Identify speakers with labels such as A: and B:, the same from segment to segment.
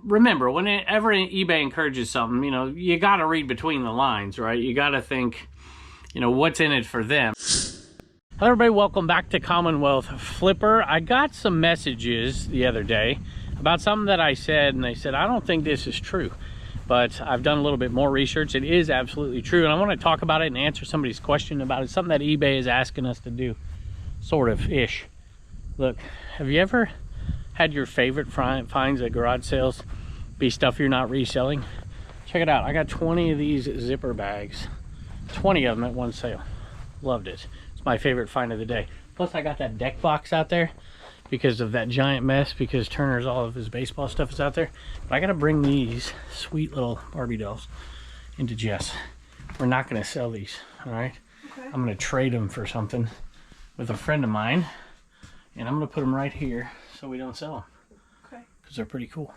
A: remember, whenever eBay encourages something, you know, you got to read between the lines, right? You got to think, you know, what's in it for them. Hello everybody, welcome back to Commonwealth Flipper. I got some messages the other day about something that I said, and they said, I don't think this is true. But I've done a little bit more research. It is absolutely true, and I want to talk about it and answer somebody's question about it. Something that eBay is asking us to do, sort of ish. Look, have you ever had your favorite finds at garage sales be stuff you're not reselling? Check it out. I got 20 of these zipper bags, 20 of them at one sale. Loved it. It's my favorite find of the day. Plus I got that deck box out there because of that giant mess, because Turner's all of his baseball stuff is out there. But I gotta bring these sweet little Barbie dolls into Jess. We're not gonna sell these, all right? Okay. I'm gonna trade them for something with a friend of mine, and I'm gonna put them right here so we don't sell them. Okay. Because they're pretty cool.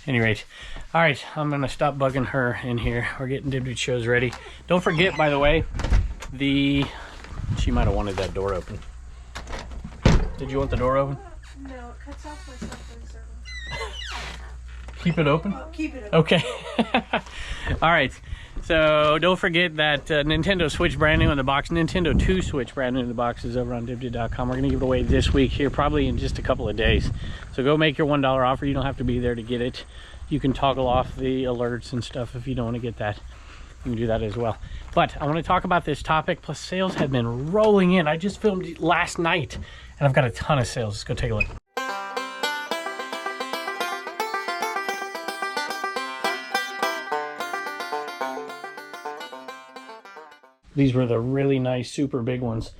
A: Any rate, all right, I'm gonna stop bugging her in here. We're getting Dibdib shows ready. Don't forget, by the way, she might have wanted that door open. Did you want the door open?
B: No, it cuts off my stuff for the servant.
A: Keep it open?
B: Oh, keep it open.
A: Okay. All right. So don't forget that Nintendo Switch brand new in the box. Nintendo 2 Switch brand new in the box is over on Dibdib.com. We're going to give it away this week here, probably in just a couple of days. So go make your $1 offer. You don't have to be there to get it. You can toggle off the alerts and stuff if you don't want to get that. You can do that as well. But I want to talk about this topic. Plus, sales have been rolling in. I just filmed it last night, and I've got a ton of sales. Let's go take a look. These were the really nice, super big ones.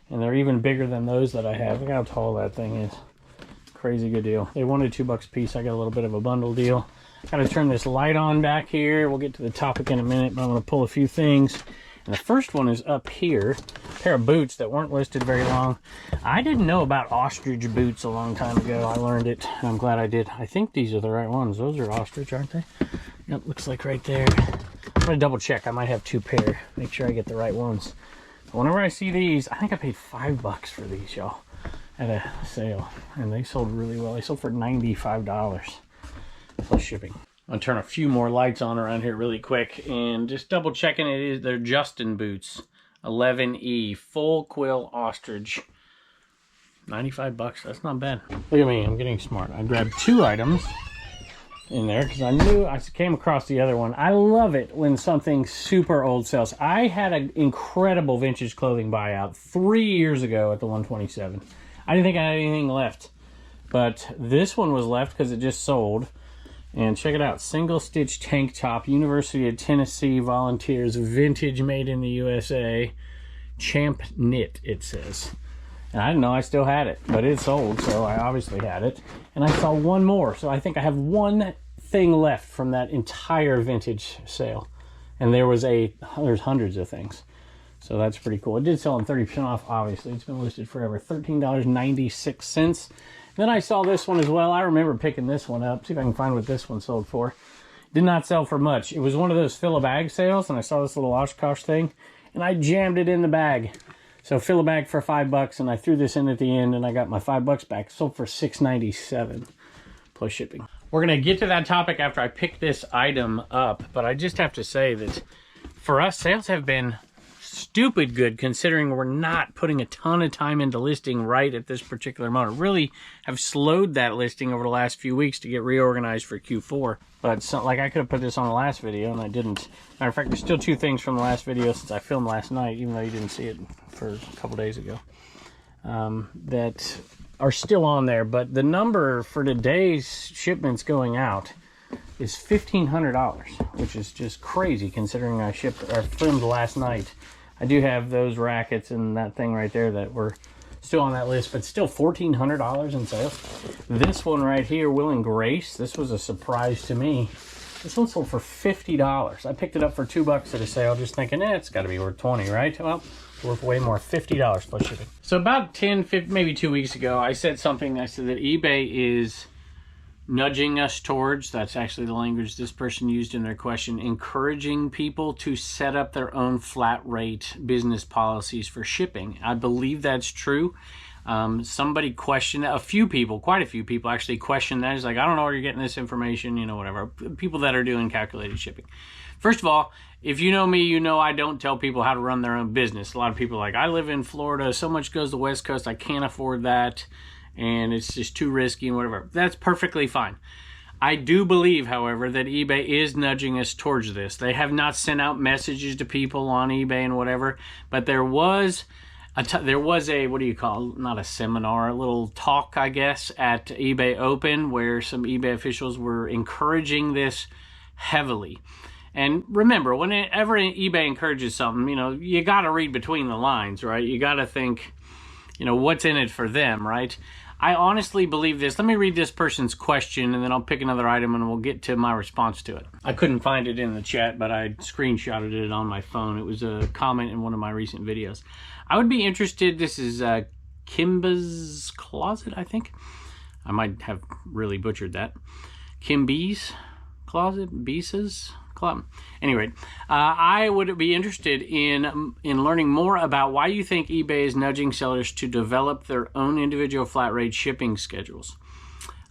A: And they're even bigger than those that I have. Look how tall that thing is. Crazy good deal. They wanted $2 a piece. I got a little bit of a bundle deal. Got to turn this light on back here. We'll get to the topic in a minute, but I'm going to pull a few things. And the first one is up here. A pair of boots that weren't listed very long. I didn't know about ostrich boots a long time ago. I learned it, and I'm glad I did. I think these are the right ones. Those are ostrich, aren't they? Yep, looks like right there. I'm going to double check. I might have two pair. Make sure I get the right ones. But whenever I see these, I think I paid $5 for these, y'all, at a sale. And they sold really well. They sold for $95 plus shipping. I'm going to turn a few more lights on around here really quick and just double checking they're Justin boots. 11E, full quill ostrich. $95, that's not bad. Look at me, I'm getting smart. I grabbed two items in there because I knew I came across the other one. I love it when something super old sells. I had an incredible vintage clothing buyout 3 years ago at the 127. I didn't think I had anything left, but this one was left because it just sold. And check it out, single stitch tank top, University of Tennessee Volunteers, vintage, made in the USA, champ knit, it says. And I didn't know I still had it, but it sold, so I obviously had it. And I saw one more, so I think I have one thing left from that entire vintage sale. And there's hundreds of things. So that's pretty cool. It did sell on 30% off, obviously. It's been listed forever. $13.96. Then I saw this one as well. I remember picking this one up. See if I can find what this one sold for. Did not sell for much. It was one of those fill a bag sales, and I saw this little Oshkosh thing, and I jammed it in the bag. So fill a bag for $5, and I threw this in at the end, and I got my $5 back. Sold for $6.97 plus shipping. We're gonna get to that topic after I pick this item up, but I just have to say that for us, sales have been stupid good, considering we're not putting a ton of time into listing right at this particular moment. Really have slowed that listing over the last few weeks to get reorganized for Q4. But so, like, I could have put this on the last video and I didn't. Matter of fact, there's still two things from the last video since I filmed last night, even though you didn't see it for a couple days ago, that are still on there. But the number for today's shipments going out is $1,500, which is just crazy considering I filmed last night. I do have those rackets and that thing right there that were still on that list, but still $1,400 in sales. This one right here, Will and Grace, this was a surprise to me. This one sold for $50. I picked it up for $2 at a sale, just thinking, it's got to be worth $20, right? Well, it's worth way more, $50 plus shipping. So about 10, maybe 2 weeks ago, I said something. I said that eBay is nudging us towards, that's actually the language this person used in their question, encouraging people to set up their own flat rate business policies for shipping. I believe that's true. Somebody questioned, a few people, quite a few people actually questioned that. It's like, I don't know where you're getting this information, you know, whatever. People that are doing calculated shipping. First of all, if you know me, you know I don't tell people how to run their own business. A lot of people are like, I live in Florida, so much goes to the West Coast, I can't afford that, and it's just too risky and whatever. That's perfectly fine. I do believe, however, that eBay is nudging us towards this. They have not sent out messages to people on eBay and whatever, but there was a, what do you call it? Not a seminar, a little talk, I guess, at eBay Open where some eBay officials were encouraging this heavily. And remember, whenever eBay encourages something, you know, you got to read between the lines, right? You got to think, you know, what's in it for them, right? I honestly believe this. Let me read this person's question, and then I'll pick another item, and we'll get to my response to it. I couldn't find it in the chat, but I screenshotted it on my phone. It was a comment in one of my recent videos. I would be interested, this is Kimba's Closet, I think. I might have really butchered that. Kimby's Closet, Bisa's Closet. Anyway, I would be interested in learning more about why you think eBay is nudging sellers to develop their own individual flat rate shipping schedules.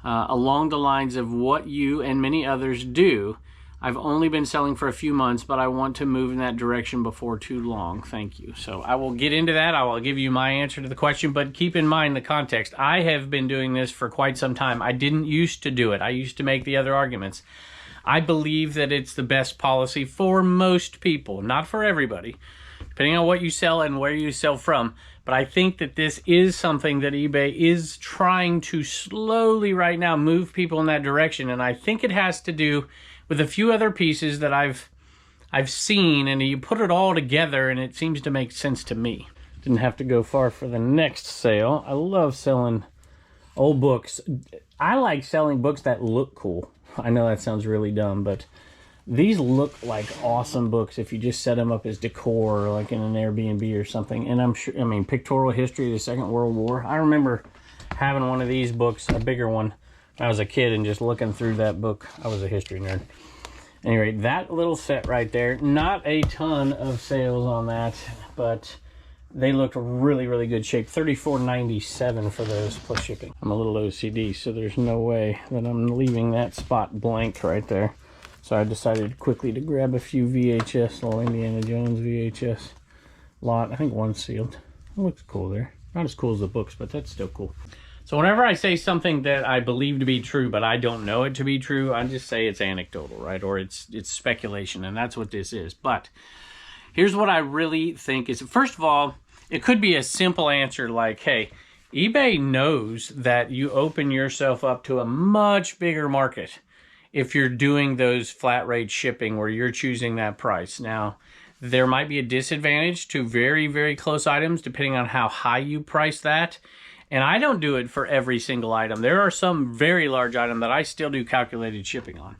A: Along the lines of what you and many others do. I've only been selling for a few months, but I want to move in that direction before too long. Thank you. So I will get into that. I will give you my answer to the question, but keep in mind the context. I have been doing this for quite some time. I didn't used to do it. I used to make the other arguments. I believe that it's the best policy for most people, not for everybody, depending on what you sell and where you sell from. But I think that this is something that eBay is trying to slowly right now move people in that direction. And I think it has to do with a few other pieces that I've seen, and you put it all together and it seems to make sense to me. Didn't have to go far for the next sale. I love selling old books. I like selling books that look cool. I know that sounds really dumb, but these look like awesome books if you just set them up as decor, like in an Airbnb or something. And I'm sure, I mean, Pictorial History of the Second World War. I remember having one of these books, a bigger one, when I was a kid, and just looking through that book. I was a history nerd. Anyway, that little set right there, not a ton of sales on that, but they looked really, really good shape. $34.97 for those plus shipping. I'm a little OCD, so there's no way that I'm leaving that spot blank right there. So I decided quickly to grab a few VHS, little Indiana Jones VHS lot. I think one's sealed. It looks cool there. Not as cool as the books, but that's still cool. So whenever I say something that I believe to be true, but I don't know it to be true, I just say it's anecdotal, right? Or it's speculation, and that's what this is. But here's what I really think is, first of all, it could be a simple answer like, hey, eBay knows that you open yourself up to a much bigger market if you're doing those flat rate shipping where you're choosing that price. Now, there might be a disadvantage to very, very close items depending on how high you price that. And I don't do it for every single item. There are some very large items that I still do calculated shipping on.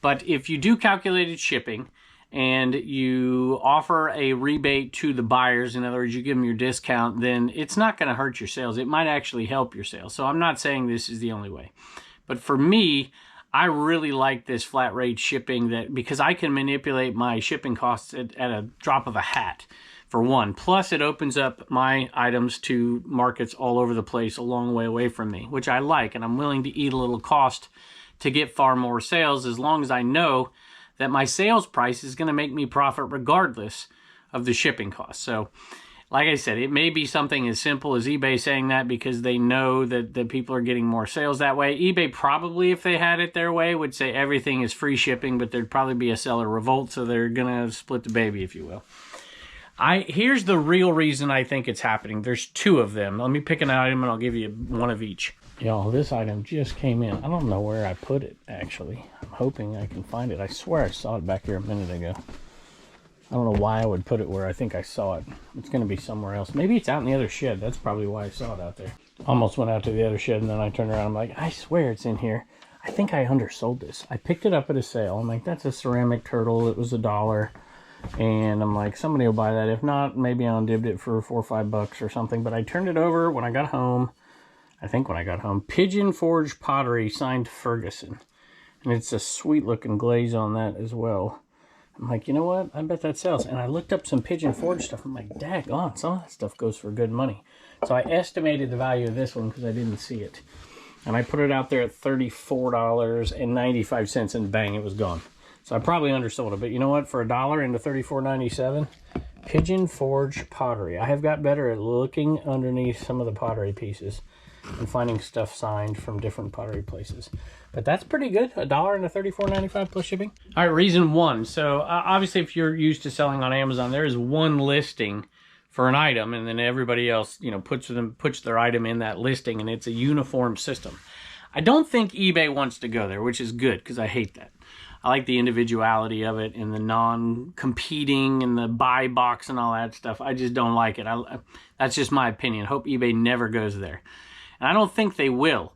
A: But if you do calculated shipping and you offer a rebate to the buyers, in other words, you give them your discount, then it's not going to hurt your sales. It might actually help your sales. So I'm not saying this is the only way. But for me, I really like this flat rate shipping because I can manipulate my shipping costs at a drop of a hat. For one, plus it opens up my items to markets all over the place a long way away from me, which I like, and I'm willing to eat a little cost to get far more sales as long as I know that my sales price is going to make me profit regardless of the shipping cost. So, like I said, it may be something as simple as eBay saying that because they know that people are getting more sales that way. eBay probably, if they had it their way, would say everything is free shipping, but there'd probably be a seller revolt, so they're going to split the baby, if you will. Here's the real reason I think it's happening. There's two of them. Let me pick an item and I'll give you one of each. Y'all, this item just came in. I don't know where I put it, actually. I'm hoping I can find it. I swear I saw it back here a minute ago. I don't know why I would put it where I think I saw it. It's going to be somewhere else. Maybe it's out in the other shed. That's probably why I saw it out there. Almost went out to the other shed and then I turned around. I'm like, I swear it's in here. I think I undersold this. I picked it up at a sale. I'm like, that's a ceramic turtle. It was $1. And I'm like, somebody will buy that. If not, maybe I'll dib it for $4 or $5 or something. But I turned it over when I got home. I think when I got home. Pigeon Forge Pottery, signed Ferguson. And it's a sweet looking glaze on that as well. I'm like, you know what? I bet that sells. And I looked up some Pigeon Forge stuff. I'm like, daggone, some of that stuff goes for good money. So I estimated the value of this one because I didn't see it. And I put it out there at $34.95 and bang, it was gone. So I probably undersold it, but you know what? For $1 into $34.97, Pigeon Forge pottery. I have got better at looking underneath some of the pottery pieces and finding stuff signed from different pottery places. But that's pretty good. $1 into $34.95 plus shipping. All right, reason one. So obviously, if you're used to selling on Amazon, there is one listing for an item, and then everybody else, you know, puts their item in that listing, and it's a uniform system. I don't think eBay wants to go there, which is good because I hate that. I like the individuality of it and the non-competing and the buy box and all that stuff. I just don't like it. That's just my opinion. Hope eBay never goes there. And I don't think they will.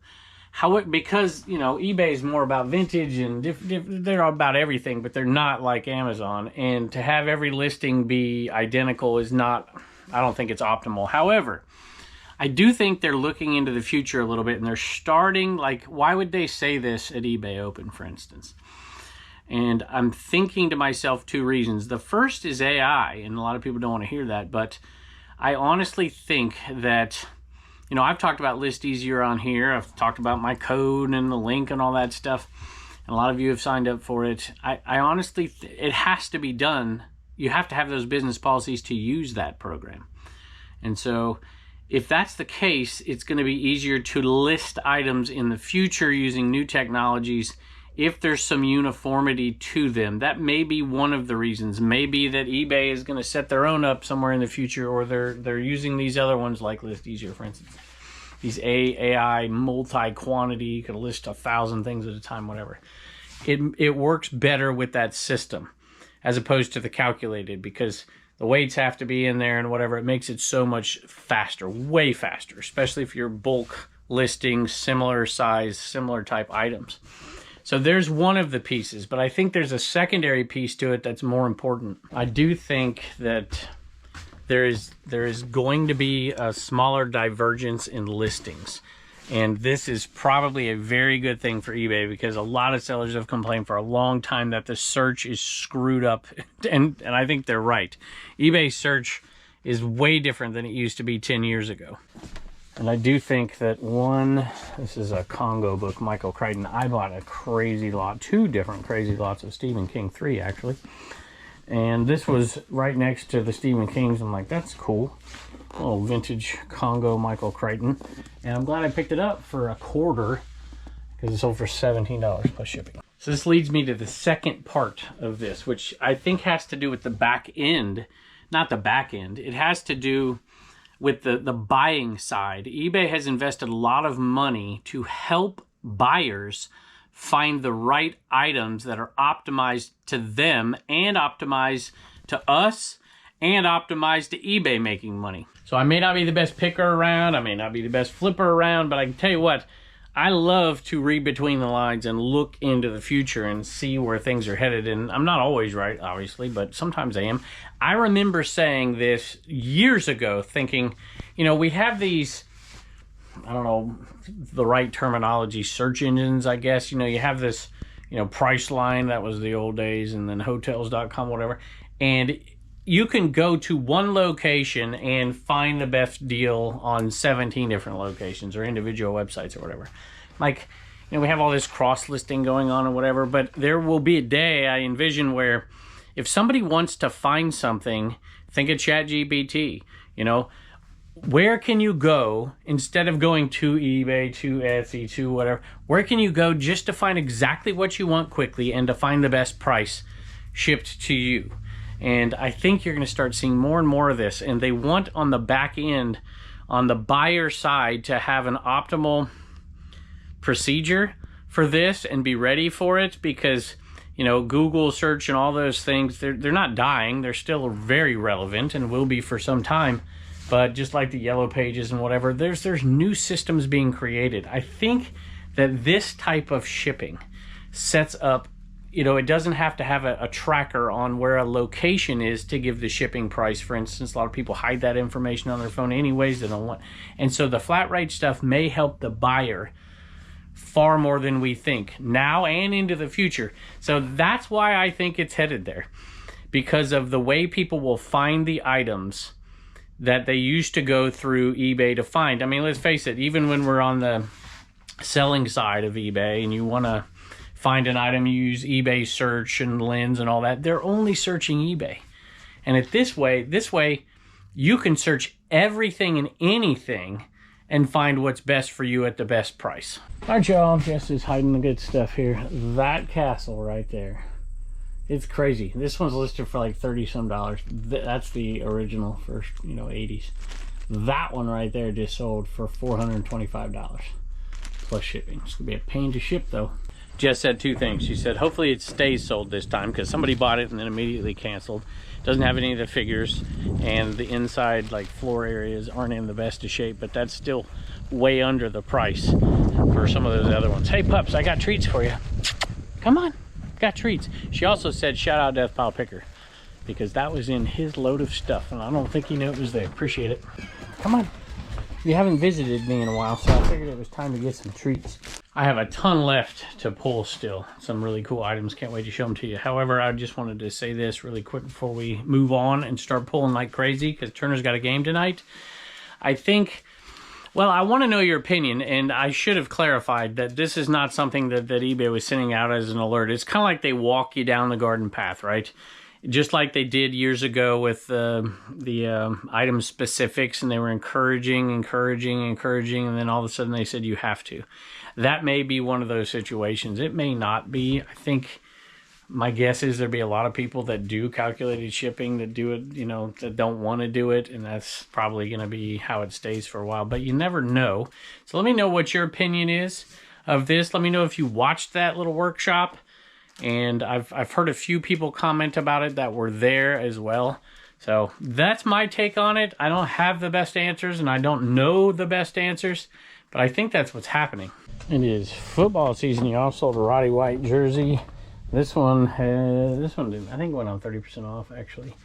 A: Because, you know, eBay is more about vintage and they're about everything, but they're not like Amazon. And to have every listing be identical is not, I don't think it's optimal. However, I do think they're looking into the future a little bit, and they're starting, like, why would they say this at eBay Open, for instance? And I'm thinking to myself two reasons. The first is AI, and a lot of people don't want to hear that, but I honestly think that, you know, I've talked about List Easier on here. I've talked about my code and the link and all that stuff, and a lot of you have signed up for it. I honestly, it has to be done. You have to have those business policies to use that program. And so if that's the case, it's going to be easier to list items in the future using new technologies if there's some uniformity to them. That may be one of the reasons. Maybe that eBay is going to set their own up somewhere in the future, or they're using these other ones like List Easier, for instance. These AI multi-quantity, you can list 1,000 things at a time, whatever. It works better with that system as opposed to the calculated, because the weights have to be in there and whatever. It makes it so much faster, way faster, especially if you're bulk listing similar size, similar type items. So there's one of the pieces, but I think there's a secondary piece to it that's more important. I do think that there is going to be a smaller divergence in listings. And this is probably a very good thing for eBay, because a lot of sellers have complained for a long time that the search is screwed up. And I think they're right. eBay search is way different than it used to be 10 years ago. And I do think that this is a Congo book, Michael Crichton. I bought a crazy lot, 2 different crazy lots of Stephen King, 3 actually. And this was right next to the Stephen Kings. I'm like, that's cool. Little vintage Congo Michael Crichton. And I'm glad I picked it up for $25, because it sold for $17 plus shipping. So this leads me to the second part of this, which I think has to do with the back end. Not the back end. It has to do with the buying side. eBay has invested a lot of money to help buyers find the right items that are optimized to them and optimized to us and optimized to eBay making money. So I may not be the best picker around, I may not be the best flipper around, but I can tell you what, I love to read between the lines and look into the future and see where things are headed. And I'm not always right, obviously, but sometimes I am. I remember saying this years ago, thinking, you know, we have these, I don't know the right terminology, search engines, I guess. You know, you have this, you know, Priceline, that was the old days, and then hotels.com, whatever. And you can go to one location and find the best deal on 17 different locations or individual websites or whatever. Like, you know, we have all this cross-listing going on or whatever, but there will be a day, I envision, where if somebody wants to find something, think of ChatGPT, you know, where can you go instead of going to eBay, to Etsy, to whatever? Where can you go just to find exactly what you want quickly and to find the best price shipped to you? And I think you're going to start seeing more and more of this. And they want on the back end, on the buyer side, to have an optimal procedure for this and be ready for it, because, you know, Google search and all those things, they're not dying. They're still very relevant and will be for some time. But just like the yellow pages and whatever, there's new systems being created. I think that this type of shipping sets up, you know, it doesn't have to have a tracker on where a location is to give the shipping price. For instance, a lot of people hide that information on their phone anyways. They don't want, and so the flat rate stuff may help the buyer far more than we think now and into the future. So that's why I think it's headed there, because of the way people will find the items that they used to go through eBay to find. I mean, let's face it, even when we're on the selling side of eBay and you want to find an item, you use eBay search and lens and all that, they're only searching eBay. And this way, you can search everything and anything and find what's best for you at the best price. All right, y'all, Jess is hiding the good stuff here. That castle right there, it's crazy. This one's listed for like 30 some dollars. That's the original first, 80s. That one right there just sold for $425 plus shipping. It's gonna be a pain to ship though. Jess said two things. She said, hopefully it stays sold this time, because somebody bought it and then immediately canceled. Doesn't have any of the figures, and the inside like floor areas aren't in the best of shape, but that's still way under the price for some of those other ones. Hey pups, I got treats for you. Come on, got treats. She also said, shout out Death Pile Picker, because that was in his load of stuff, and I don't think he knew it was there. Appreciate it. Come on. You haven't visited me in a while, so I figured it was time to get some treats. I have a ton left to pull still. Some really cool items. Can't wait to show them to you. However, I just wanted to say this really quick before we move on and start pulling like crazy, because Turner's got a game tonight. I think, well, I want to know your opinion, and I should have clarified that this is not something that eBay was sending out as an alert. It's kind of like they walk you down the garden path, right? Just like they did years ago with the item specifics, and they were encouraging, and then all of a sudden they said you have to. That may be one of those situations. It may not be. I think my guess is there'd be a lot of people that do calculated shipping, that do it, that don't want to do it, and that's probably going to be how it stays for a while. But you never know. So let me know what your opinion is of this. Let me know if you watched that little workshop. And I've heard a few people comment about it that were there as well. So that's my take on it. I don't have the best answers, and I don't know the best answers, but I think that's what's happening. It is football season. You all sold a Roddy White jersey. This one did, I think, went on 30% off actually.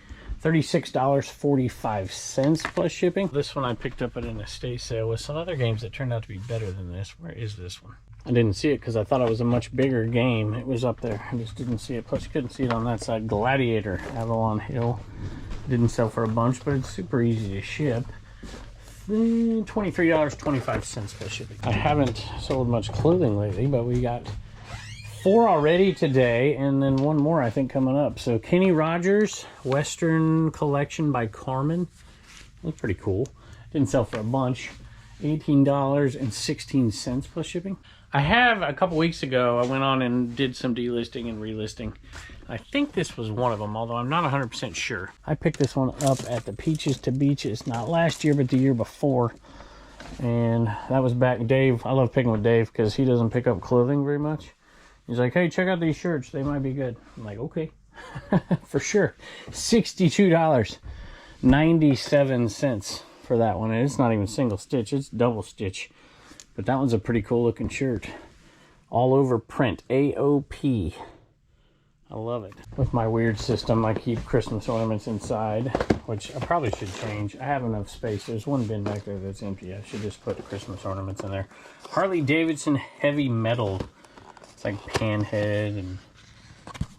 A: $36.45 plus shipping. This one I picked up at an estate sale with some other games that turned out to be better than this. Where is this one? I didn't see it because I thought it was a much bigger game. It was up there. I just didn't see it. Plus, you couldn't see it on that side. Gladiator, Avalon Hill. Didn't sell for a bunch, but it's super easy to ship. $23.25 plus shipping. I haven't sold much clothing lately, but we got 4 already today, and then 1 more I think coming up. So Kenny Rogers Western Collection by Carmen. That's pretty cool. Didn't sell for a bunch. $18.16 plus shipping. I have, a couple weeks ago, I went on and did some delisting and relisting. I think this was one of them, although I'm not 100% sure. I picked this one up at the Peaches to Beaches, not last year, but the year before. And that was back, Dave. I love picking with Dave because he doesn't pick up clothing very much. He's like, hey, check out these shirts. They might be good. I'm like, okay, for sure. $62.97 for that one. And it's not even single stitch, it's double stitch. But that one's a pretty cool looking shirt. All over print, AOP. I love it. With my weird system, I keep Christmas ornaments inside, which I probably should change. I have enough space. There's one bin back there that's empty. I should just put Christmas ornaments in there. Harley Davidson Heavy Metal. It's like Panhead and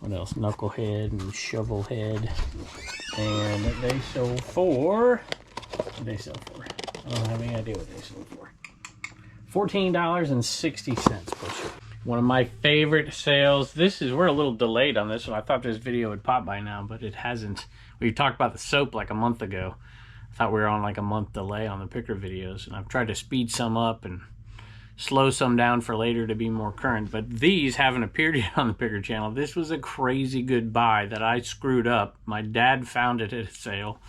A: what else? Knucklehead and Shovelhead. And they sold for, what did they sell for? I don't have any idea what they sold for. $14.60 per shirt. One of my favorite sales. We're a little delayed on this one. I thought this video would pop by now, but it hasn't. We talked about the soap like a month ago. I thought we were on like a month delay on the picker videos, and I've tried to speed some up and slow some down for later to be more current, but these haven't appeared yet on the picker channel. This was a crazy good buy that I screwed up. My dad found it at a sale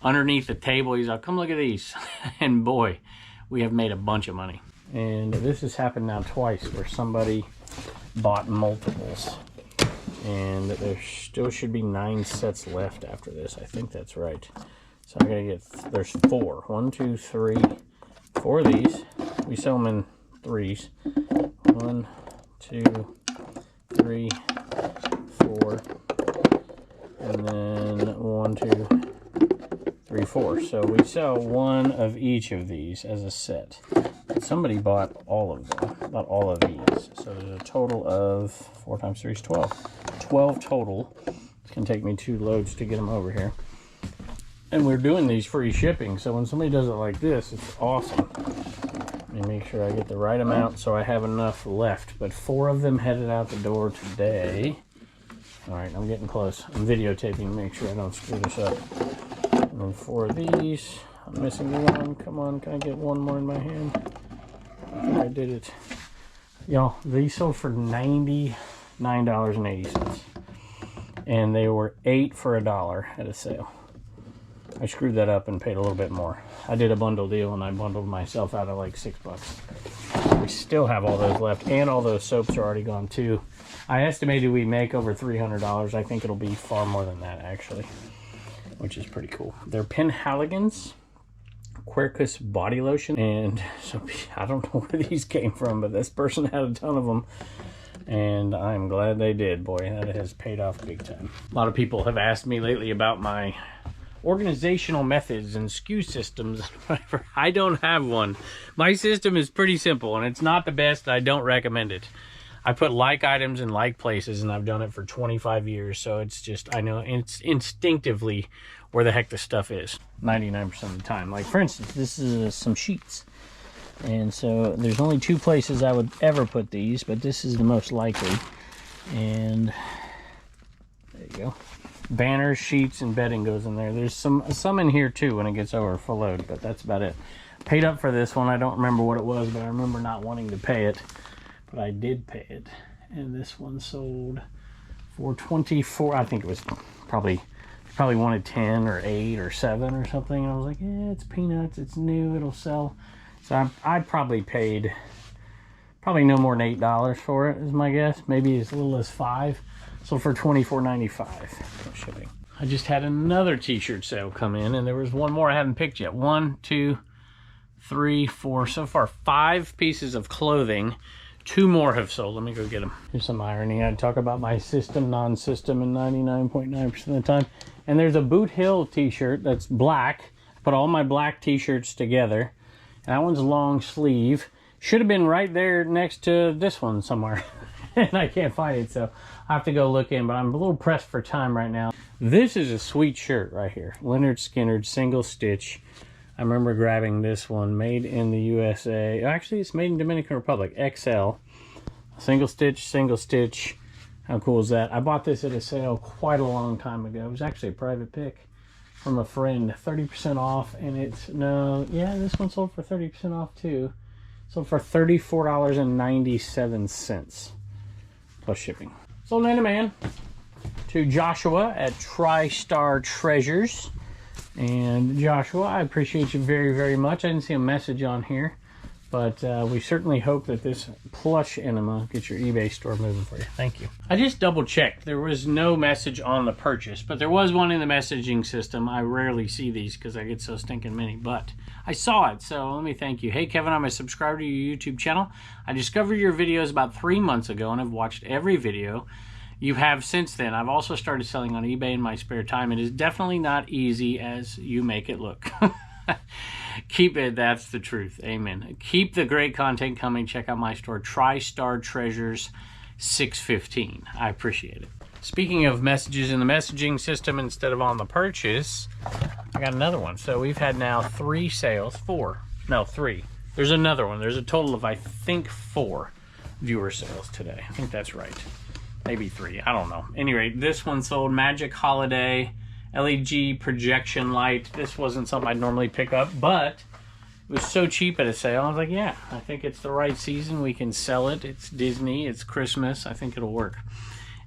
A: underneath the table. He's like, come look at these. And boy, we have made a bunch of money. And this has happened now twice where somebody bought multiples. And there still should be 9 sets left after this. I think that's right. So I gotta get, there's 4. 1, 2, 3, 4 of these. We sell them in 3s. 1, 2, 3, 4. And then 1, 2, 3, 4. So we sell 1 of each of these as a set. Somebody bought all of them, not all of these. So there's a total of 4 times 3 is 12. 12 total. It's gonna take me 2 loads to get them over here. And we're doing these free shipping, so when somebody does it like this, it's awesome. Let me make sure I get the right amount so I have enough left. But 4 of them headed out the door today. All right, I'm getting close. I'm videotaping to make sure I don't screw this up. And then 4 of these. I'm missing one. Come on, can I get one more in my hand? I think I did it. Y'all, these sold for $99.80. And they were 8 for $1 at a sale. I screwed that up and paid a little bit more. I did a bundle deal and I bundled myself out of like $6. We still have all those left, and all those soaps are already gone too. I estimated we'd make over $300. I think it'll be far more than that actually, which is pretty cool. They're Penhaligons Quercus body lotion, and so I don't know where these came from, but this person had a ton of them. And I'm glad they did. Boy, that has paid off big time. A lot of people have asked me lately about my organizational methods and SKU systems and whatever. I don't have one. My system is pretty simple, and it's not the best. I don't recommend it. I put like items in like places, and I've done it for 25 years. So it's just, I know it's instinctively where the heck the stuff is 99% of the time. Like for instance, this is some sheets. And so there's only 2 places I would ever put these, but this is the most likely. And there you go. Banners, sheets, and bedding goes in there. There's some in here too when it gets over full load, but that's about it. Paid up for this one. I don't remember what it was, but I remember not wanting to pay it. But I did pay it. And this one sold for $24. I think it was probably wanted 10 or 8 or 7 or something. And I was like, yeah, it's peanuts. It's new. It'll sell. So I probably paid no more than $8 for it, is my guess. Maybe as little as 5. So for $24.95 shipping. I just had another t-shirt sale come in, and there was one more I haven't picked yet. 1, 2, 3, 4, so far 5 pieces of clothing. 2 more have sold. Let me go get them. Here's some irony. I talk about my system, non-system, and 99.9% of the time. And there's a Boot Hill t-shirt that's black. I put all my black t-shirts together. And that one's long sleeve. Should have been right there next to this one somewhere. And I can't find it, so I have to go look in. But I'm a little pressed for time right now. This is a sweet shirt right here. Leonard Skinner, single stitch. I remember grabbing this one, made in the USA. Actually, it's made in Dominican Republic, XL. Single stitch. How cool is that? I bought this at a sale quite a long time ago. It was actually a private pick from a friend, 30% off, and this one sold for 30% off too. Sold for $34.97 plus shipping. Sold in a man to Joshua at TriStar Treasures. And Joshua, I appreciate you very, very much. I didn't see a message on here, but we certainly hope that this plush enema gets your eBay store moving for you. Thank you. I just double checked. There was no message on the purchase, but there was one in the messaging system. I rarely see these because I get so stinking many, but I saw it, so let me thank you. Hey, Kevin, I'm a subscriber to your YouTube channel. I discovered your videos about 3 months ago, and I've watched every video you have since then. I've also started selling on eBay in my spare time. It is definitely not easy as you make it look. Keep it, that's the truth. Amen. Keep the great content coming. Check out my store, TriStar Treasures 615. I appreciate it. Speaking of messages in the messaging system instead of on the purchase, I got another one. So we've had now 3 sales, 4. No, 3. There's another one. There's a total of, I think, 4 viewer sales today. I think that's right. Maybe 3. I don't know. Anyway, this one sold. Magic Holiday LED projection light. This wasn't something I'd normally pick up, but it was so cheap at a sale. I was like, yeah, I think it's the right season. We can sell it. It's Disney. It's Christmas. I think it'll work.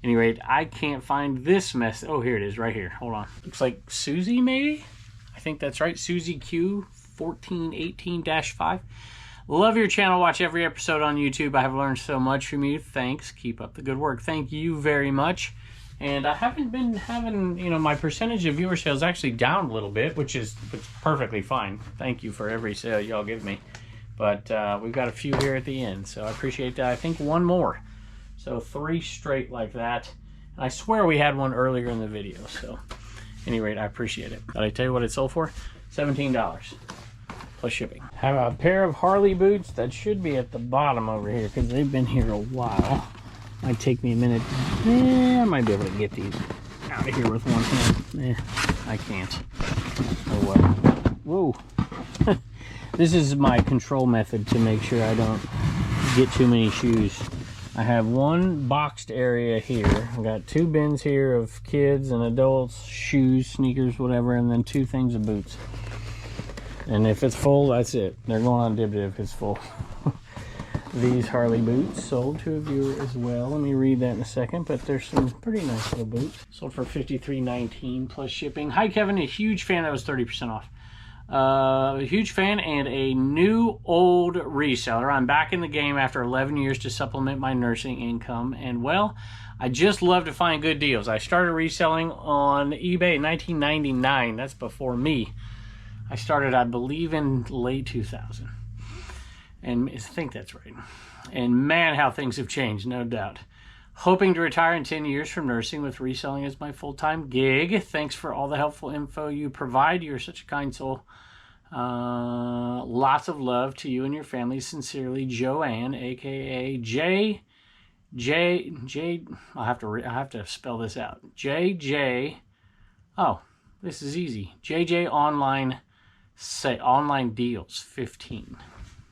A: Anyway, I can't find this mess. Oh, here it is right here. Hold on. Looks like Susie, maybe? I think that's right. Susie Q 1418-5. Love your channel. Watch every episode on YouTube. I have learned so much from you. Thanks. Keep up the good work. Thank you very much. And I haven't been having, my percentage of viewer sales actually down a little bit, which is perfectly fine. Thank you for every sale y'all give me. But we've got a few here at the end, so I appreciate that. I think 1 more. So 3 straight like that. And I swear we had one earlier in the video. So at any rate, I appreciate it. Did I tell you what it sold for? $17. Plus shipping. Have a pair of Harley boots that should be at the bottom over here because they've been here a while. Might take me a minute. I might be able to get these out of here with one hand. I can't. Oh well. Whoa. This is my control method to make sure I don't get too many shoes. I have one boxed area here. I got 2 bins here of kids and adults, shoes, sneakers, whatever, and then 2 things of boots. And if it's full, that's it. They're going on Dib if it's full. These Harley boots sold to a viewer as well. Let me read that in a second, but there's some pretty nice little boots. Sold for $53.19 plus shipping. Hi, Kevin. A huge fan. That was 30% off. A huge fan and a new old reseller. I'm back in the game after 11 years to supplement my nursing income. And, well, I just love to find good deals. I started reselling on eBay in 1999. That's before me. I started, I believe, in late 2000. And I think that's right. And man, how things have changed, no doubt. Hoping to retire in 10 years from nursing with reselling as my full-time gig. Thanks for all the helpful info you provide. You're such a kind soul. Lots of love to you and your family. Sincerely, Joanne, aka J. I have to spell this out. JJ. Oh, this is easy. JJ Online Deals 15.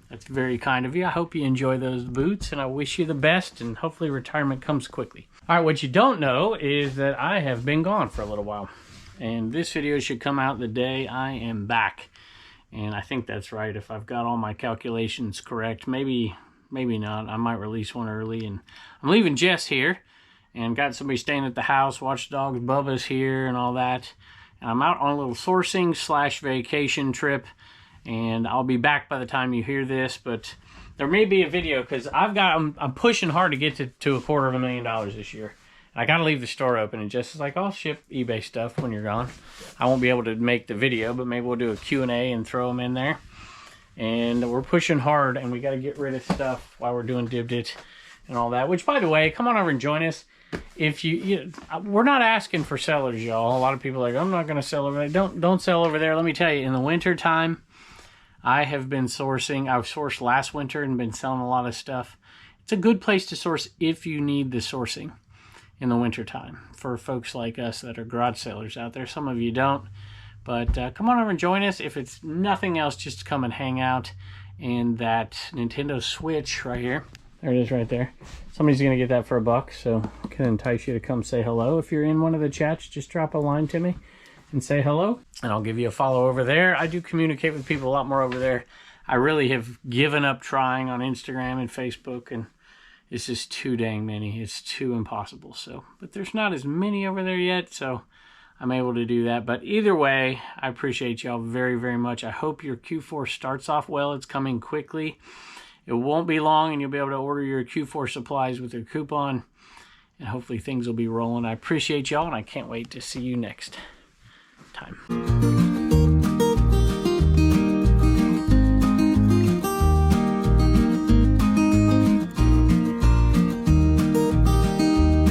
A: That's very kind of you. I hope you enjoy those boots, and I wish you the best, and hopefully retirement comes quickly. All right, what you don't know is that I have been gone for a little while, and this video should come out the day I am back. And I think that's right, if I've got all my calculations correct. Maybe not. I might release one early, and I'm leaving Jess here, and got somebody staying at the house. Watchdogs, Bubba's here, and all that. And I'm out on a little sourcing / vacation trip. And I'll be back by the time you hear this, but there may be a video because I'm pushing hard to get to $250,000 this year. And I got to leave the store open, and just like, I'll ship eBay stuff when you're gone. I won't be able to make the video, but maybe we'll do a Q&A and throw them in there. And we're pushing hard, and we got to get rid of stuff while we're doing Dibbed It and all that. Which, by the way, come on over and join us. If we're not asking for sellers, y'all. A lot of people are like, I'm not going to sell over there. Don't sell over there. Let me tell you, in the winter time, I have been sourcing. I've sourced last winter and been selling a lot of stuff. It's a good place to source if you need the sourcing in the winter time for folks like us that are garage sellers out there. Some of you don't, but come on over and join us. If it's nothing else, just come and hang out in that Nintendo Switch right here. There it is right there. Somebody's going to get that for $1, so I can entice you to come say hello. If you're in one of the chats, just drop a line to me and say hello, and I'll give you a follow over there. I do communicate with people a lot more over there. I really have given up trying on Instagram and Facebook, and it's just too dang many. It's too impossible. So, but there's not as many over there yet, so I'm able to do that. But either way, I appreciate y'all very, very much. I hope your Q4 starts off well. It's coming quickly. It won't be long, and you'll be able to order your Q4 supplies with your coupon, and hopefully things will be rolling. I appreciate y'all, and I can't wait to see you next time.